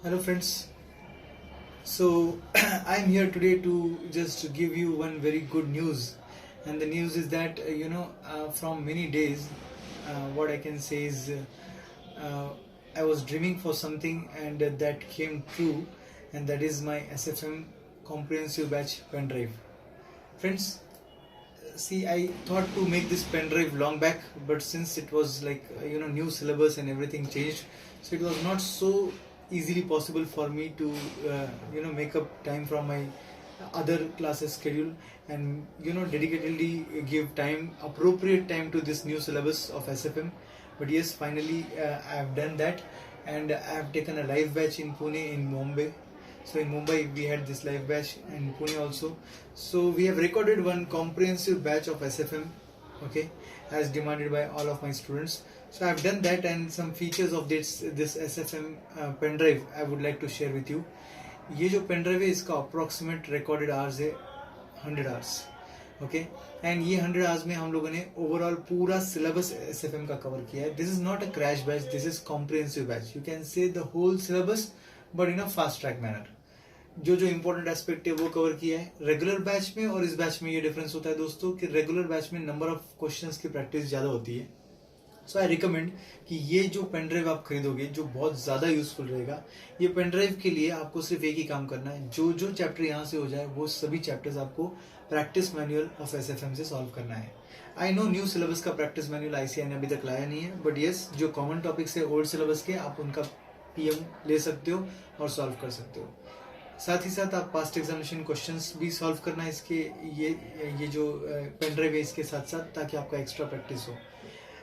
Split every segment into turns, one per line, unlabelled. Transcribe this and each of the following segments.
Hello friends. So I'm here today to just give you one very good news, and the news is that from many days, what I can say is uh, I was dreaming for something, and that came true, and that is my SFM comprehensive batch pen drive. Friends, see, I thought to make this pen drive long back, but since it was like new syllabus and everything changed, so it was not so easily possible for me to make up time from my other classes schedule and dedicatedly give appropriate time to this new syllabus of SFM. But yes, finally I have done that, and I have taken a live batch in Pune, in Mumbai. So in Mumbai we had this live batch, and Pune also. So we have recorded one comprehensive batch of SFM, okay, as demanded by all of my students. So I have done that, and some features of this SFM pen drive I would like to share with you. ये जो pen drive है इसका approximate recorded hours है 100 hours, okay, and ये 100 hours में हम लोगों ने ओवरऑल पूरा सिलेबस एसएफएम का कवर किया है. This is not a crash batch, this is comprehensive batch. You can say the whole syllabus but in a fast track manner. जो इंपॉर्टेंट एस्पेक्ट है वो कवर किया है. रेगुलर बैच में और इस बैच में ये डिफरेंस होता है दोस्तों कि रेगुलर बैच में नंबर ऑफ क्वेश्चंस की प्रैक्टिस ज्यादा होती है. सो आई रिकमेंड कि ये जो पेन ड्राइव आप खरीदोगे, जो बहुत ज्यादा यूजफुल रहेगा, ये पेन ड्राइव के लिए आपको सिर्फ एक ही काम करना है. जो चैप्टर यहाँ से हो जाए वो सभी चैप्टर्स आपको प्रैक्टिस मैनुअल ऑफ एसएफएम से सॉल्व करना है. आई नो न्यू सिलेबस का प्रैक्टिस मैनुअल आईसीआई ने अभी तक लाया नहीं है, बट यस, जो कॉमन टॉपिक्स है ओल्ड सिलेबस के, आप उनका पीएम ले सकते हो और सॉल्व कर सकते हो. साथ ही साथ आप पास्ट एग्जामिनेशन क्वेश्चंस भी सॉल्व करना है इसके ये जो पेन ड्राइव है इसके साथ साथ, ताकि आपका एक्स्ट्रा प्रैक्टिस हो.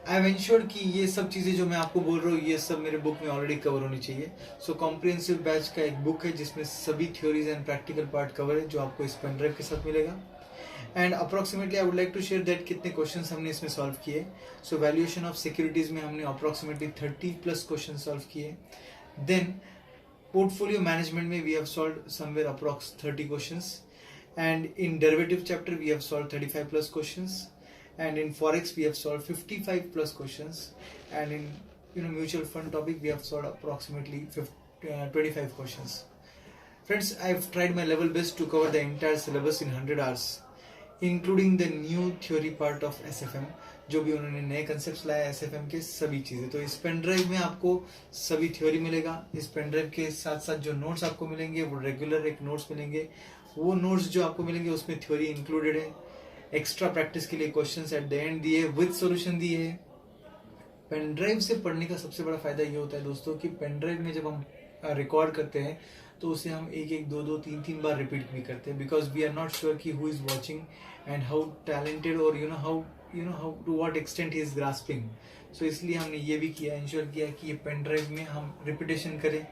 आई हैव इंश्योर्ड कि ये सब चीज़ें जो मैं आपको बोल रहा हूँ ये सब मेरे बुक में ऑलरेडी कवर होनी चाहिए. सो कॉम्प्रिहेंसिव बैच का एक बुक है जिसमें सभी theories and practical part cover है, जो आपको इस पेन ड्राइव के साथ मिलेगा. And approximately I would like to share that कितने क्वेश्चन हमने इसमें सॉल्व किए. सो वैल्यूएशन ऑफ सिक्योरिटीज में हमने अप्रोक्सीमेटली 30+ क्वेश्चन सॉल्व किए. देन portfolio management में we have solved somewhere approx 30 questions, and in derivative chapter we have solved 35+ questions, and in forex we have solved 55+ questions, and in mutual fund topic we have solved approximately 25 questions. Friends, I have tried my level best to cover the entire syllabus in 100 hours, including the new theory part of SFM. जो भी उन्होंने नए concept लाया SFM के सभी चीजें, तो इस पेन ड्राइव में आपको सभी थ्योरी मिलेगा. इस पेन ड्राइव के साथ साथ जो नोट्स आपको मिलेंगे वो रेगुलर एक नोट्स मिलेंगे. वो नोट्स जो आपको मिलेंगे उसमें थ्योरी इंक्लूडेड है. एक्स्ट्रा प्रैक्टिस के लिए क्वेश्चंस एट द एंड दिए विद सॉल्यूशन दिए है. पेन ड्राइव से पढ़ने का सबसे बड़ा फायदा ये होता है दोस्तों कि पेन ड्राइव में जब हम रिकॉर्ड करते हैं तो उसे हम एक दो 3 बार रिपीट भी करते हैं, because we are not sure कि who is watching and how talented और how to what extent he is grasping. So इसलिए हमने ये भी किया, इंश्योर किया कि ये पेन ड्राइव में हम रिपीटेशन करें.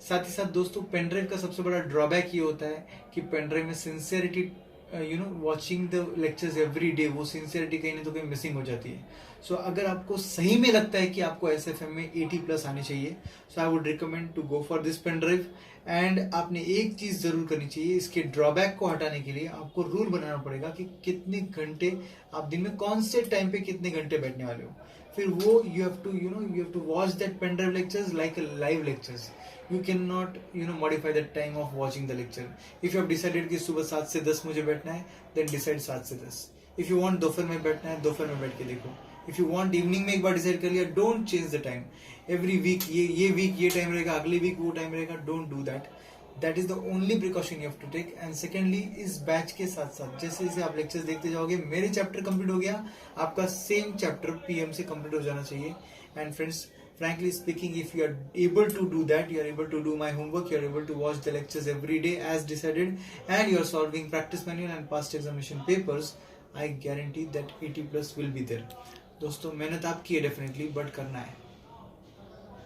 साथ ही साथ दोस्तों पेन ड्राइव का सबसे बड़ा ड्रॉबैक ये होता है कि पेन ड्राइव में sincerity, watching the lectures every day, वो सिंसियरिटी कहीं ना तो कहीं मिसिंग हो जाती है. सो अगर आपको सही में लगता है कि आपको एसएफएम में 80+ आने चाहिए, so I would recommend to go for this pen drive. And आपने एक चीज जरूर करनी चाहिए, इसके ड्रॉबैक को हटाने के लिए आपको रूल बनाना पड़ेगा कि कितने घंटे आप दिन में कौन से टाइम पे कितने घंटे बैठने वाले हो. फिर वो you have to watch that pen drive lectures like live lectures. You cannot modify the time of watching the lecture. If you have decided कि सुबह 7 से 10 मुझे बैठना है, then decide 7 से 10. If you want दोपहर में बैठना है, दोपहर में बैठ के देखो. If you want इवनिंग में एक बार डिसाइड कर लिया, don't change the time. Every week ये वीक ये टाइम रहेगा, अगली वीक वो टाइम रहेगा. Don't do that. That is the only precaution you have to take. And secondly, इस बैच के साथ साथ जैसे जैसे आप लेक्चर्स देखते जाओगे, मेरे चैप्टर कंप्लीट हो गया, आपका सेम चैप्टर पीएम से कंप्लीट हो जाना चाहिए. And friends, frankly speaking, if you are able to do that, you are able to do my homework, you are able to watch the lectures every day as decided, and you are solving practice manual and past examination papers, I guarantee that 80+ will be there. दोस्तों, मेहनत आपकी है definitely, but करना है.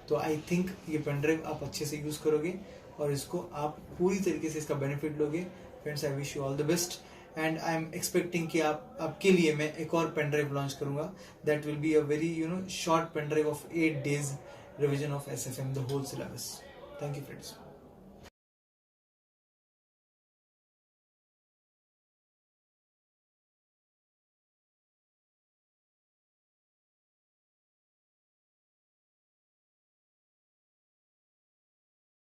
तो I think ये pen drive आप अच्छे से यूज करोगे और इसको आप पूरी तरीके से इसका बेनिफिट लोगे. Friends, I wish you all the best, and I am expecting कि आपके लिए मैं एक और पेन ड्राइव लॉन्च करूंगा. That will be a very short pen drive of 8 days revision of SFM the whole syllabus. Thank you friends.